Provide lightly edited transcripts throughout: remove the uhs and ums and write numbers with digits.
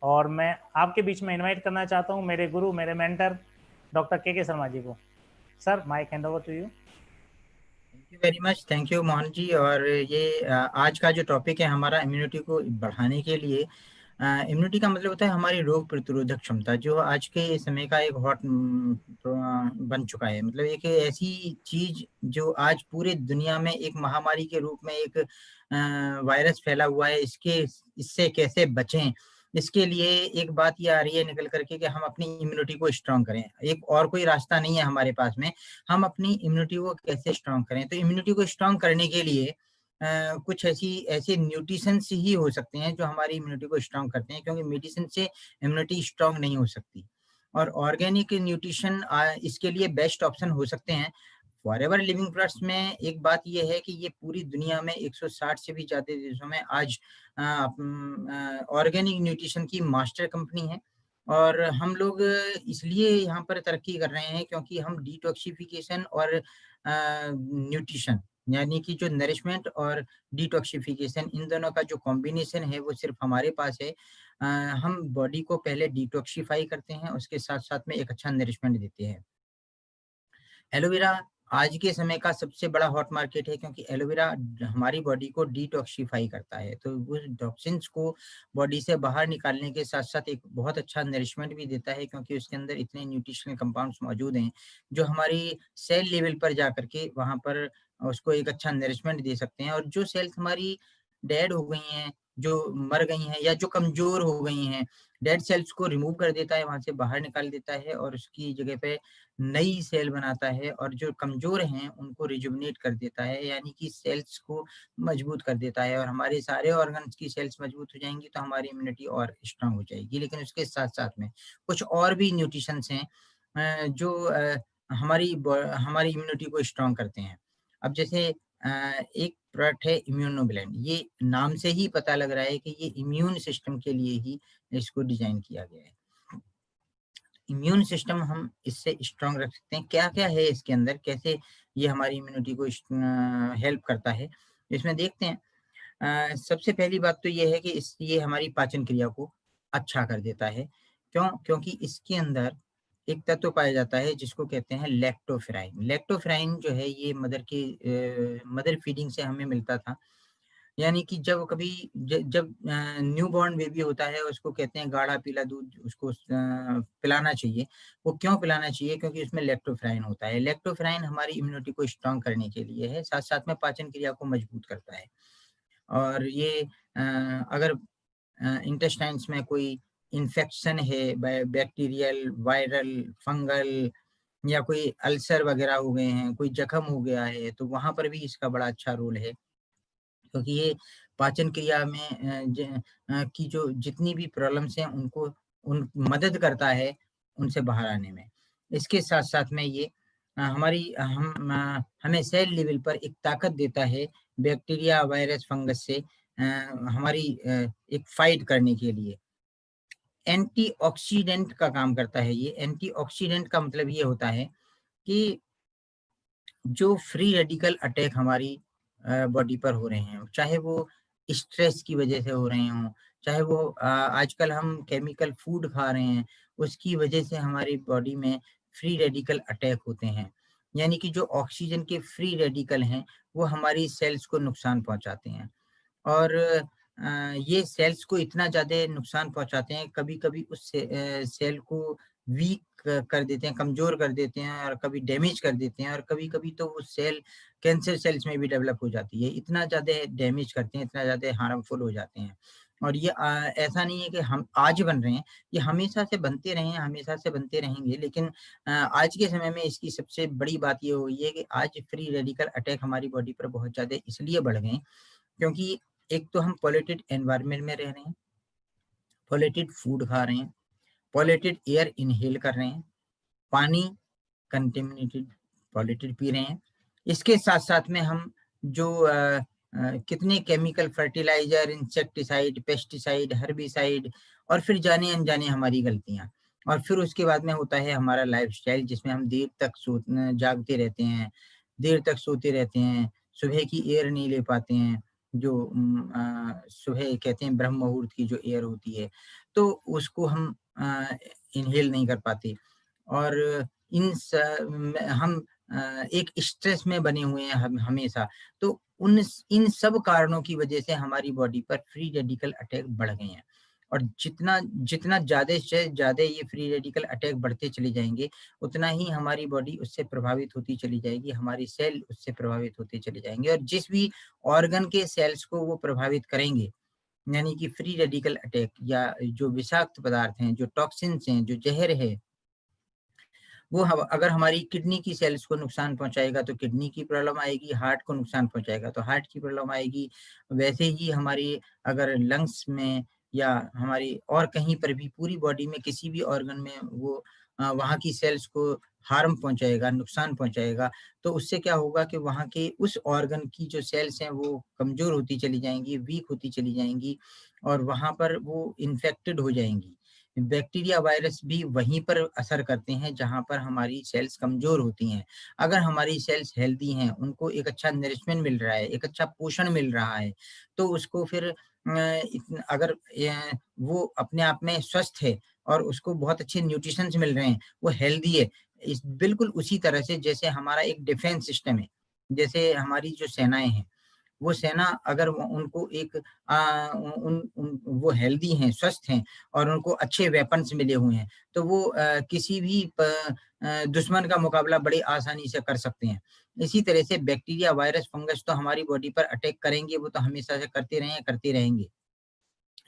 और मैं आपके बीच में इनवाइट करना चाहता हूँ मेरे गुरु, मेरे मेंटर डॉक्टर के शर्मा जी को। Sir, mike hand over to you. Thank you very much, thank you Mohan ji. और ये आज का जो टॉपिक है हमारा इम्यूनिटी को बढ़ाने के लिए। इम्यूनिटी का मतलब होता है हमारी रोग प्रतिरोधक क्षमता, जो आज के समय का एक हॉट बन चुका है। मतलब एक ऐसी चीज जो आज पूरे दुनिया में एक महामारी के रूप में एक वायरस फैला हुआ है। इससे कैसे बचें, इसके लिए एक बात ये आ रही है निकल करके कि हम अपनी इम्यूनिटी को स्ट्रांग करें। एक और कोई रास्ता नहीं है हमारे पास में। हम अपनी इम्यूनिटी को कैसे स्ट्रांग करें? तो इम्यूनिटी को स्ट्रांग करने के लिए कुछ ऐसे न्यूट्रिशन ही हो सकते हैं जो हमारी इम्यूनिटी को स्ट्रांग करते हैं, क्योंकि मेडिसिन से इम्यूनिटी स्ट्रांग नहीं हो सकती। और ऑर्गेनिक न्यूट्रिशन इसके लिए बेस्ट ऑप्शन हो सकते हैं। फॉरएवर लिविंग ट्रस्ट में एक बात यह है कि ये पूरी दुनिया में 160 से भी ज्यादा देशों में आज ऑर्गेनिक न्यूट्रिशन की मास्टर कंपनी है। और हम लोग इसलिए यहाँ पर तरक्की कर रहे हैं क्योंकि हम डिटॉक्सिफिकेशन और न्यूट्रिशन, यानी कि जो नरिशमेंट और डिटॉक्सिफिकेशन, इन दोनों का जो कॉम्बिनेशन है वो सिर्फ हमारे पास है। हम बॉडी को पहले डिटॉक्सिफाई करते हैं, उसके साथ साथ में एक अच्छा नरिशमेंट देते हैं। एलोवेरा आज के समय का सबसे बड़ा हॉट मार्केट है, क्योंकि एलोवेरा हमारी बॉडी को डिटॉक्सिफाई करता है। तो उस टॉक्सिन्स को बॉडी से बाहर निकालने के साथ साथ एक बहुत अच्छा नरिशमेंट भी देता है, क्योंकि उसके अंदर इतने न्यूट्रिशनल कंपाउंड्स मौजूद हैं जो हमारी सेल लेवल पर जा करके वहाँ पर उसको एक अच्छा नरिशमेंट दे सकते हैं। और जो सेल्स हमारी डेड हो गई हैं, जो मर गई हैं या जो कमजोर हो गई हैं, डेड सेल्स को रिमूव कर देता है, वहां से बाहर निकाल देता है और उसकी जगह पे नई सेल बनाता है। और जो कमजोर हैं उनको रिजुवनेट कर देता है, यानी कि सेल्स को मजबूत कर देता है। और हमारे सारे ऑर्गन्स की सेल्स मजबूत हो जाएंगी तो हमारी इम्यूनिटी और स्ट्रांग हो जाएगी। लेकिन उसके साथ साथ में कुछ और भी न्यूट्रिशंस हैं जो हमारी इम्यूनिटी को स्ट्रांग करते हैं। अब जैसे एक प्रोडक्ट है इम्यूनोब्लेंड। ये नाम से ही पता लग रहा है कि ये इम्यून सिस्टम के लिए ही इसको डिजाइन किया गया है। इम्यून सिस्टम हम इससे स्ट्रांग रख सकते हैं। क्या क्या है इसके अंदर, कैसे ये हमारी इम्यूनिटी को हेल्प करता है, इसमें देखते हैं। सबसे पहली बात तो ये है कि ये हमारी पाचन क्रिया को अच्छा कर देता है। क्यों? क्योंकि इसके अंदर एक तत्व पाया जाता है जिसको कहते हैं लैक्टोफेराइन। लैक्टोफेराइन जो है ये मदर फीडिंग से हमें मिलता था। यानी कि जब कभी जब न्यू बॉर्न बेबी होता है उसको कहते हैं गाढ़ा पीला दूध उसको पिलाना चाहिए। वो क्यों पिलाना चाहिए? क्योंकि उसमें लेक्टोफेराइन होता है। लेक्टोफेराइन हमारी इम्यूनिटी को स्ट्रांग करने के लिए है, साथ साथ में पाचन क्रिया को मजबूत करता है। और ये अगर इंटेस्टाइन्स में कोई इन्फेक्शन है, बैक्टीरियल, वायरल, फंगल, या कोई अल्सर वगैरह हो गए हैं, कोई जख्म हो गया है, तो वहां पर भी इसका बड़ा अच्छा रोल है। क्योंकि ये पाचन क्रिया में की जो जितनी भी प्रॉब्लम्स हैं उनको उन मदद करता है उनसे बाहर आने में। इसके साथ साथ में ये हमें सेल लेवल पर एक ताकत देता है बैक्टीरिया, वायरस, फंगस से हमारी एक फाइट करने के लिए। एंटीऑक्सीडेंट का काम करता है ये। एंटीऑक्सीडेंट का मतलब ये होता है कि जो फ्री रेडिकल अटैक हमारी बॉडी पर हो रहे हैं, चाहे वो स्ट्रेस की वजह से हो रहे हों, चाहे वो आजकल हम केमिकल फूड खा रहे हैं, उसकी वजह से हमारी बॉडी में फ्री रेडिकल अटैक होते हैं। यानी कि जो ऑक्सीजन के फ्री रेडिकल हैं वो हमारी सेल्स को नुकसान पहुंचाते हैं। और ये सेल्स को इतना ज़्यादा नुकसान पहुंचाते हैं, कभी-कभी उस सेल को वीक कर देते हैं, कमज़ोर कर देते हैं, और कभी डैमेज कर देते हैं, और कभी-कभी तो वो सेल कैंसर सेल्स में भी डेवलप हो जाती है। इतना ज़्यादा डैमेज करते हैं, इतना ज़्यादा हार्मफुल हो जाते हैं। और ये ऐसा नहीं है कि हम आज बन रहे हैं, ये हमेशा से बनते रहे हैं, हमेशा से बनते रहेंगे। लेकिन आज के समय में इसकी सबसे बड़ी बात ये हो गई है कि आज फ्री रेडिकल अटैक हमारी बॉडी पर बहुत ज़्यादा इसलिए बढ़ गए हैं, क्योंकि एक तो हम पॉल्यूटेड एनवायरनमेंट में रह रहे हैं, पॉल्यूटेड फूड खा रहे हैं, पॉल्यूटेड एयर इनहेल कर रहे हैं, पानी कंटेमिनेटेड पॉल्यूटेड पी रहे हैं। इसके साथ साथ में हम जो कितने chemical fertilizer, insecticide, pesticide, herbicide, और फिर जाने अनजाने हमारी गलतियां। और फिर उसके बाद में होता है हमारा लाइफस्टाइल, जिसमें हम देर तक जागते रहते हैं, देर तक सोते रहते हैं, सुबह की एयर नहीं ले पाते हैं, जो सुबह कहते हैं ब्रह्म मुहूर्त की जो एयर होती है। तो उसको हम इन्हेल नहीं कर पाते। और हम एक स्ट्रेस में बने हुए हैं हम हमेशा। तो इन सब कारणों की वजह से हमारी बॉडी पर फ्री रेडिकल अटैक बढ़ गए हैं। और जितना जितना ज़्यादा से ज़्यादा ये फ्री रेडिकल अटैक बढ़ते चले जाएँगे, उतना ही हमारी बॉडी उससे प्रभावित होती चली जाएगी, हमारी सेल उससे प्रभावित होते चले जाएँगे, और जिस भी ऑर्गन के सेल्स को वो प्रभावित करेंगे, यानी कि फ्री रेडिकल अटैक या जो विषाक्त पदार्थ हैं, जो टॉक्सिन्स हैं, जो ज़हर है, वो अगर हमारी किडनी की सेल्स को नुकसान पहुँचाएगा तो किडनी की प्रॉब्लम आएगी, हार्ट को नुकसान पहुँचाएगा तो हार्ट की प्रॉब्लम आएगी। वैसे ही हमारी अगर लंग्स में या हमारी और कहीं पर भी पूरी बॉडी में किसी भी ऑर्गन में वो वहाँ की सेल्स को हार्म पहुँचाएगा, नुकसान पहुँचाएगा, तो उससे क्या होगा कि वहाँ के उस ऑर्गन की जो सेल्स हैं वो कमज़ोर होती चली जाएँगी, वीक होती चली जाएँगी, और वहाँ पर वो इन्फेक्टेड हो जाएँगी। बैक्टीरिया, वायरस भी वहीं पर असर करते हैं जहाँ पर हमारी सेल्स कमज़ोर होती हैं। अगर हमारी सेल्स हेल्दी हैं, उनको एक अच्छा नरिशमेंट मिल रहा है, एक अच्छा पोषण मिल रहा है, तो उसको फिर अगर वो अपने आप में स्वस्थ है और उसको बहुत अच्छे न्यूट्रिशंस मिल रहे हैं, वो हेल्दी है। बिल्कुल उसी तरह से जैसे हमारा एक डिफेंस सिस्टम है, जैसे हमारी जो सेनाएँ हैं, वो सेना अगर वो उनको एक उन उन वो हेल्दी हैं, स्वस्थ हैं और उनको अच्छे वेपन्स मिले हुए हैं, तो वो किसी भी दुश्मन का मुकाबला बड़ी आसानी से कर सकते हैं। इसी तरह से बैक्टीरिया, वायरस, फंगस तो हमारी बॉडी पर अटैक करेंगे, वो तो हमेशा से करते रहे हैं, करते रहेंगे।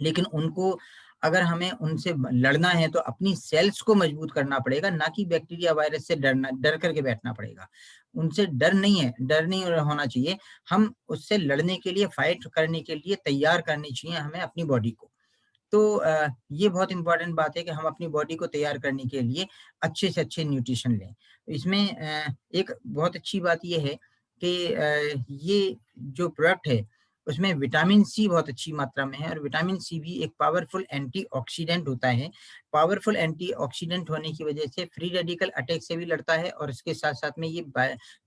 लेकिन उनको अगर हमें उनसे लड़ना है तो अपनी सेल्स को मजबूत करना पड़ेगा, ना कि बैक्टीरिया वायरस से डर करके बैठना पड़ेगा। उनसे डर नहीं होना चाहिए। हम उससे लड़ने के लिए, फाइट करने के लिए तैयार करनी चाहिए हमें अपनी बॉडी को। तो ये बहुत इम्पोर्टेंट बात है कि हम अपनी बॉडी को तैयार करने के लिए अच्छे से अच्छे न्यूट्रिशन लें। इसमें एक बहुत अच्छी बात ये है कि ये जो प्रोडक्ट है, उसमें विटामिन सी बहुत अच्छी मात्रा में है, और विटामिन सी भी एक पावरफुल एंटीऑक्सीडेंट होता है। पावरफुल एंटीऑक्सीडेंट होने की वजह से फ्री रेडिकल अटैक से भी लड़ता है, और इसके साथ-साथ में ये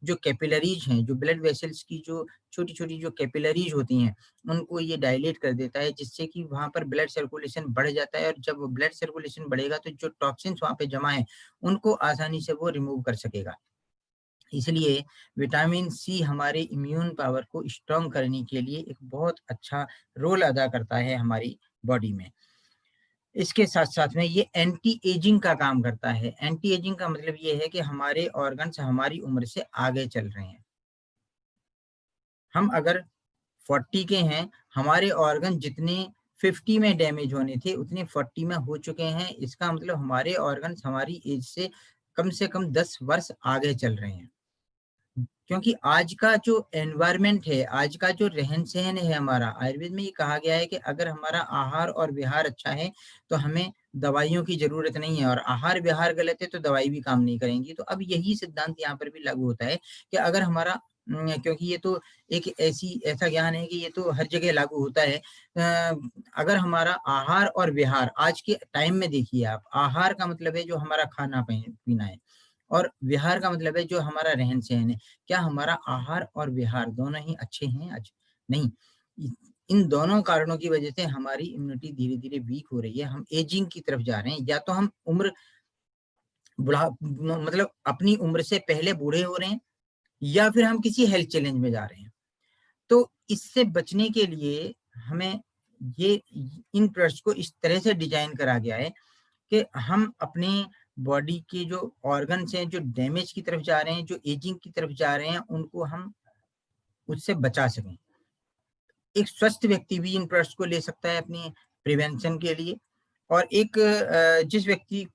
जो कैपिलरीज़ हैं, जो ब्लड वेसल्स की जो छोटी-छोटी जो कैपिलरीज़ होती हैं, उनको ये डायलेट कर देता है, जिससे कि वहाँ पर ब्लड सर्कुलेशन बढ़ जाता है, और जब ब्लड सर्कुलेशन बढ़ेगा तो जो टॉक्सिन्स वहाँ पे जमा हैं, उनको आसानी से वो रिमूव कर सकेगा। इसलिए विटामिन सी हमारे इम्यून पावर को स्ट्रॉन्ग करने के लिए एक बहुत अच्छा रोल अदा करता है हमारी बॉडी में। इसके साथ-साथ में ये एंटी एजिंग का काम करता है। एंटी एजिंग का मतलब ये है कि हमारे ऑर्गन्स हमारी उम्र से आगे चल रहे हैं। हम अगर 40 के हैं, हमारे ऑर्गन जितने 50 में डैमेज होने थे, उतने 40 में हो चुके हैं। इसका मतलब हमारे ऑर्गन्स हमारी एज से कम 10 वर्ष आगे चल रहे हैं। क्योंकि आज का जो एनवायरनमेंट है, आज का जो रहन-सहन है हमारा, आयुर्वेद में ये कहा गया है कि अगर हमारा आहार और विहार अच्छा है, तो हमें दवाइयों की ज़रूरत नहीं है, और आहार-विहार गलत है, तो दवाई भी काम नहीं करेंगी। तो अब यही सिद्धांत यहाँ पर भी लागू होता है कि अगर हमारा क्योंकि ये तो एक ऐसा ज्ञान है कि ये तो हर जगह लागू होता है। अगर हमारा आहार और विहार आज के टाइम में देखिए आप, आहार का मतलब है जो हमारा खाना-पीना है, और विहार का मतलब है जो हमारा रहन-सहन है। क्या हमारा आहार और विहार दोनों ही अच्छे हैं आज? नहीं। इ इन दोनों कारणों की वजह से हमारी इम्यूनिटी धीरे-धीरे वीक हो रही है। हम एजिंग की तरफ जा रहे हैं, या तो हम उम्र बुढ़ा म मतलब अपनी उम्र से पहले बूढ़े हो रहे हैं, या फिर हम किसी हेल्थ चैलेंज में जा रहे हैं। तो इससे बचने के लिए हमें ये इन प्रोडक्ट्स को इस तरह से डिज़ाइन करा गया है कि हम अपने बॉडी के जो ऑर्गन्स हैं, जो डैमेज की तरफ जा रहे हैं, जो एजिंग की तरफ जा रहे हैं, उनको हम उससे बचा सकें। एक स्वस्थ व्यक्ति भी इन प्रोडक्ट्स को ले सकता है अपनी प्रिवेंशन के लिए, और एक जिस व्यक्ति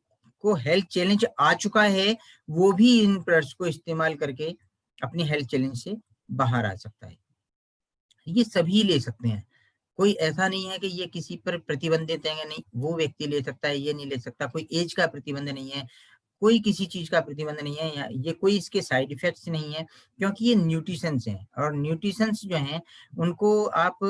को हेल्थ चैलेंज आ चुका है, वो भी इन प्रोडक्ट्स को इस्तेमाल करके अपनी हेल्थ चैलेंज से बाहर आ सकता है। ये सभी ले सकते हैं। कोई ऐसा नहीं है कि ये किसी पर प्रतिबंधित है या नहीं, वो व्यक्ति ले सकता है, ये नहीं ले सकता। कोई ऐज का प्रतिबंध नहीं है, कोई किसी चीज़ का प्रतिबंध नहीं है, या ये कोई इसके साइड इफ़ेक्ट्स नहीं है, क्योंकि ये न्यूट्रिशंस हैं, और न्यूट्रिशंस जो हैं, उनको आप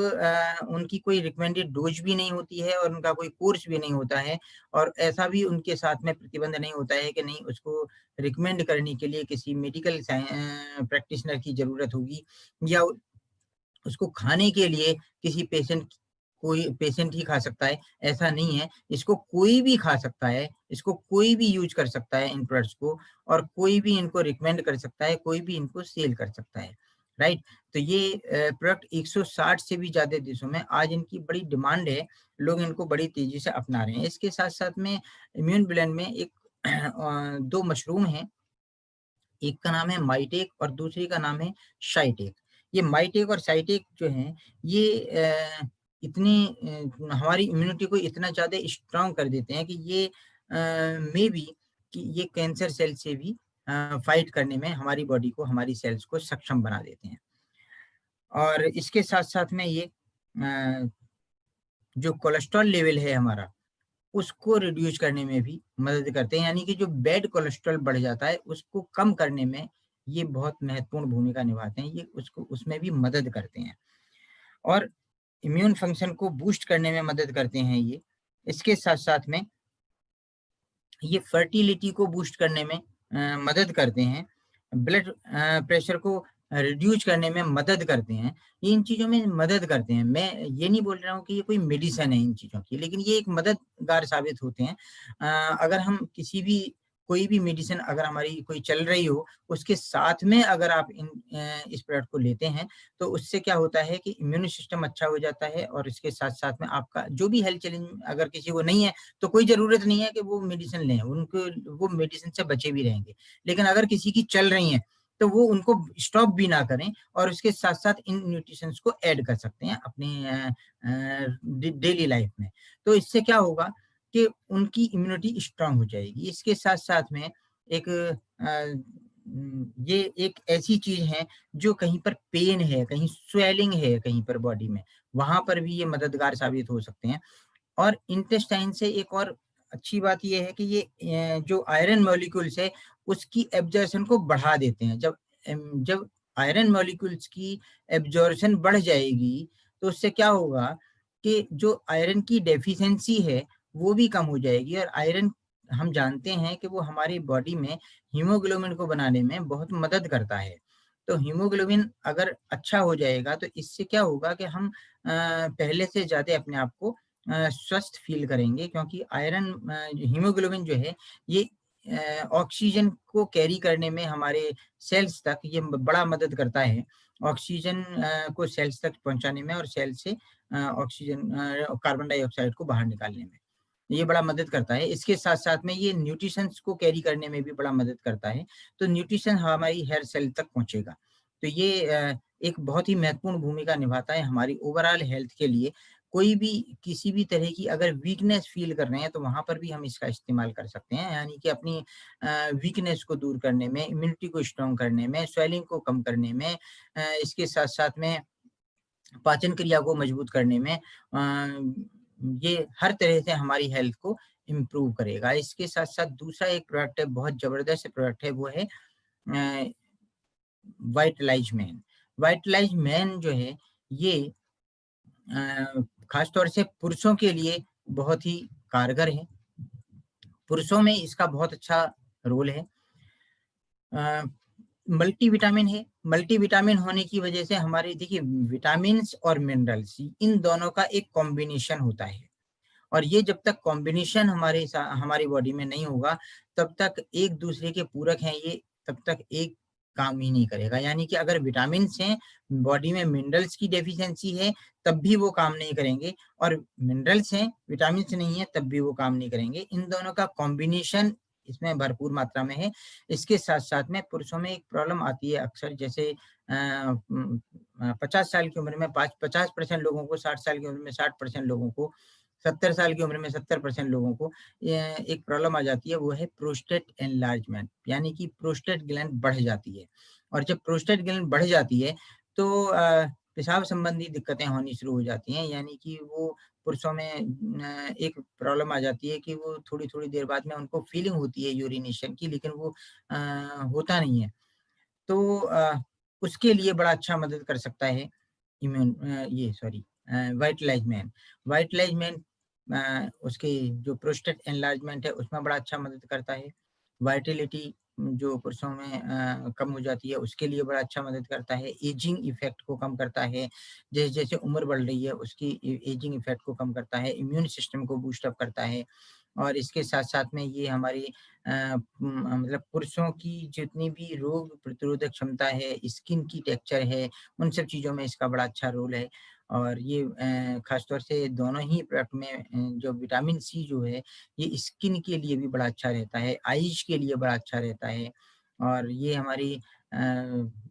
उनकी कोई रिकमेंडेड डोज़ भी नहीं होती है, और उनका कोई कोर्स भी नहीं होता है, और ऐसा भी उनके साथ में प्रतिबंध नहीं होता है कि नहीं उसको रिकमेंड करने के लिए किसी मेडिकल प्रैक्टिशनर की ज़रूरत होगी, या उसको खाने के लिए किसी पेशेंट कोई पेशेंट ही खा सकता है, ऐसा नहीं है। इसको कोई भी खा सकता है, इसको कोई भी यूज़ कर सकता है इन प्रोडक्ट्स को, और कोई भी इनको रिकमेंड कर सकता है, कोई भी इनको सेल कर सकता है, राइट? तो ये प्रोडक्ट 160 से भी ज़्यादा देशों में आज इनकी बड़ी डिमांड है, लोग इनको बड़ी तेज़ी से अपना रहे हैं। इसके साथ-साथ में इम्यून ब्लेंड में एक 2 मशरूम हैं, एक का नाम है माइटेक और दूसरी का नाम है शाइटेक। ये माइटेक और शाइटेक जो हैं, ये इतनी हमारी इम्यूनिटी को इतना ज़्यादा स्ट्रॉन्ग कर देते हैं कि ये मेबी कि ये कैंसर सेल से भी फाइट करने में हमारी बॉडी को, हमारी सेल्स को सक्षम बना देते हैं। और इसके साथ-साथ में ये जो कोलेस्ट्रॉल लेवल है हमारा, उसको रिड्यूस करने में भी मदद करते हैं, यानी कि जो बैड कोलेस्ट्रॉल बढ़ जाता है, उसको कम करने में ये बहुत महत्वपूर्ण भूमिका निभाते हैं। ये उसको उसमें भी मदद करते हैं और इम्यून फंक्शन को बूस्ट करने में मदद करते हैं ये। इसके साथ-साथ में ये फर्टिलिटी को बूस्ट करने में मदद करते हैं। ब्लड प्रेशर को रिड्यूस करने में मदद करते हैं। ये इन चीज़ों में मदद करते हैं। मैं ये नहीं बोल रहा हूँ कि ये कोई मेडिसिन है इन चीज़ों की, लेकिन ये एक मददगार साबित होते हैं। अगर हम किसी भी कोई भी मेडिसिन अगर हमारी कोई चल रही हो, उसके साथ में अगर आप इस प्रोडक्ट को लेते हैं, तो उससे क्या होता है कि इम्यून सिस्टम अच्छा हो जाता है और इसके साथ-साथ में आपका जो भी हेल्थ चैलेंज अगर किसी को नहीं है, तो कोई ज़रूरत नहीं है कि वो मेडिसिन लें, उनको वो मेडिसिन से बचे भी रहेंगे। लेकिन अगर किसी की चल रही हैं, तो वो उनको स्टॉप भी ना करें और उसके साथ-साथ इन न्यूट्रिशंस को ऐड कर सकते हैं अपने डेली लाइफ में। तो इससे क्या होगा कि उनकी इम्यूनिटी स्ट्रॉन्ग हो जाएगी। इसके साथ-साथ में एक ये एक ऐसी चीज़ है जो कहीं पर पेन है, कहीं स्वेलिंग है कहीं पर बॉडी में, वहाँ पर भी ये मददगार साबित हो सकते हैं। और इंटेस्टाइन से एक और अच्छी बात ये है कि ये जो आयरन मॉलिक्यूल्स है, उसकी एब्ज़ॉर्प्शन को बढ़ा देते हैं। जब आयरन मॉलिक्यूल्स की एब्ज़ॉर्प्शन बढ़ जाएगी, तो उससे क्या होगा कि जो आयरन की डेफ़िशिएंसी है, वो भी कम हो जाएगी और आयरन हम जानते हैं कि वो हमारी बॉडी में हीमोग्लोबिन को बनाने में बहुत मदद करता है। तो हीमोग्लोबिन अगर अच्छा हो जाएगा, तो इससे क्या होगा कि हम पहले से ज़्यादा अपने आप को स्वस्थ फ़ील करेंगे क्योंकि आयरन हीमोग्लोबिन जो है ये ऑक्सीजन को कैरी करने में हमारे सेल्स तक ये बड़ा मदद करता है। ऑक्सीजन को सेल्स तक पहुँचाने में और सेल से ऑक्सीजन कार्बन डाइऑक्साइड को बाहर निकालने में। ये बड़ा मदद करता है। इसके साथ-साथ में ये न्यूट्रिशंस को कैरी करने में भी बड़ा मदद करता है। तो न्यूट्रिशन हमारी हेयर सेल तक पहुँचेगा। तो ये एक बहुत ही महत्वपूर्ण भूमिका निभाता है हमारी ओवरऑल हेल्थ के लिए। कोई भी किसी भी तरह की अगर वीकनेस फ़ील कर रहे हैं, तो वहाँ पर भी हम इसका इस्तेमाल कर सकते हैं। यानी कि अपनी वीकनेस को दूर करने में, इम्यूनिटी को स्ट्रॉन्ग करने में, स्वेलिंग को कम करने में इसके साथ-साथ में पाचन क्रिया को मजबूत करने में ये हर तरह से हमारी हेल्थ को इम्प्रूव करेगा। इसके साथ-साथ दूसरा एक प्रोडक्ट है, बहुत ज़बरदस्त प्रोडक्ट है, वो है वाइटलाइज मैन। वाइटलाइज मैन जो है, ये ख़ास तौर से पुरुषों के लिए बहुत ही कारगर है। पुरुषों में इसका बहुत अच्छा रोल है। अ, मल्टीविटामिन है, मल्टीविटामिन होने की वजह से हमारे देखिए विटामिन्स और मिनरल्स इन दोनों का एक कॉम्बिनेशन होता है और ये जब तक कॉम्बिनेशन हमारी बॉडी में नहीं होगा, तब तक एक दूसरे के पूरक हैं ये, तब तक एक काम ही नहीं करेगा। यानी कि अगर विटामिन्स हैं, बॉडी में मिनरल्स की डेफिशिएंसी है, तब भी वो काम नहीं करेंगे और मिनरल्स हैं, विटामिन्स नहीं है, तब भी वो काम नहीं करेंगे। इन दोनों का कॉम्बिनेशन इसमें भरपूर मात्रा में है। इसके साथ-साथ में पुरुषों में एक प्रॉब्लम आती है अक्सर जैसे 50 साल की उम्र में 50% लोगों को, 60 साल की उम्र में 60% लोगों को, 70 साल की उम्र में 70% लोगों को एक प्रॉब्लम आ जाती है, वो है प्रोस्टेट एनलार्जमेंट यानी कि प्रोस्टेट ग्लैंड बढ़ जाती है और जब प्रोस्टेट ग्लैंड बढ़ जाती है तो पेशाब संबंधी दिक्कतें होनी शुरू हो जाती हैं यानी कि वो पुरुषों में एक प्रॉब्लम आ जाती है कि वो थोड़ी-थोड़ी देर बाद में उनको फीलिंग होती है यूरिनेशन की लेकिन वो होता नहीं है। तो उसके लिए बड़ा अच्छा मदद कर सकता है ये सॉरी वाइटलाइज मैन। वाइटलाइज मैन उसके जो प्रोस्टेट एनलार्जमेंट है उसमें बड़ा अच्छा मदद करता है। वाइटैलिटी जो पुरुषों में कम हो जाती है, उसके लिए बड़ा अच्छा मदद करता है। एजिंग इफ़ेक्ट को कम करता है, जैसे-जैसे उम्र बढ़ रही है, उसकी एजिंग इफ़ेक्ट को कम करता है, इम्यून सिस्टम को बूस्ट अप करता है और इसके साथ-साथ में ये हमारी मतलब पुरुषों की जितनी भी रोग प्रतिरोधक क्षमता है, स्किन की टेक्सचर है, उन सब चीज़ों में इसका बड़ा अच्छा रोल है और ये ख़ास तौर से दोनों ही प्रोडक्ट में जो विटामिन सी जो है, ये स्किन के लिए भी बड़ा अच्छा रहता है, आइज़ के लिए बड़ा अच्छा रहता है और ये हमारी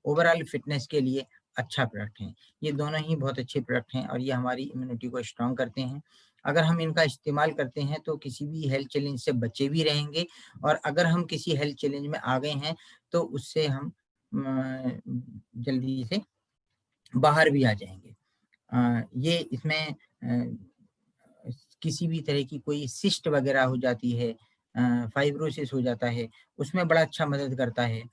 ओवरऑल फिटनेस के लिए अच्छा प्रोडक्ट है। ये दोनों ही बहुत अच्छे प्रोडक्ट हैं और ये हमारी इम्यूनिटी को स्ट्रॉन्ग करते हैं। अगर हम इनका इस्तेमाल करते हैं तो किसी भी हेल्थ चैलेंज से बचे भी रहेंगे और अगर हम किसी हेल्थ चैलेंज में आ गए हैं, तो उससे हम जल्दी से बाहर भी आ जाएँगे। ये इसमें किसी भी तरह की कोई सिस्ट वगैरह हो जाती है फाइब्रोसिस हो जाता है, उसमें बड़ा अच्छा मदद करता है।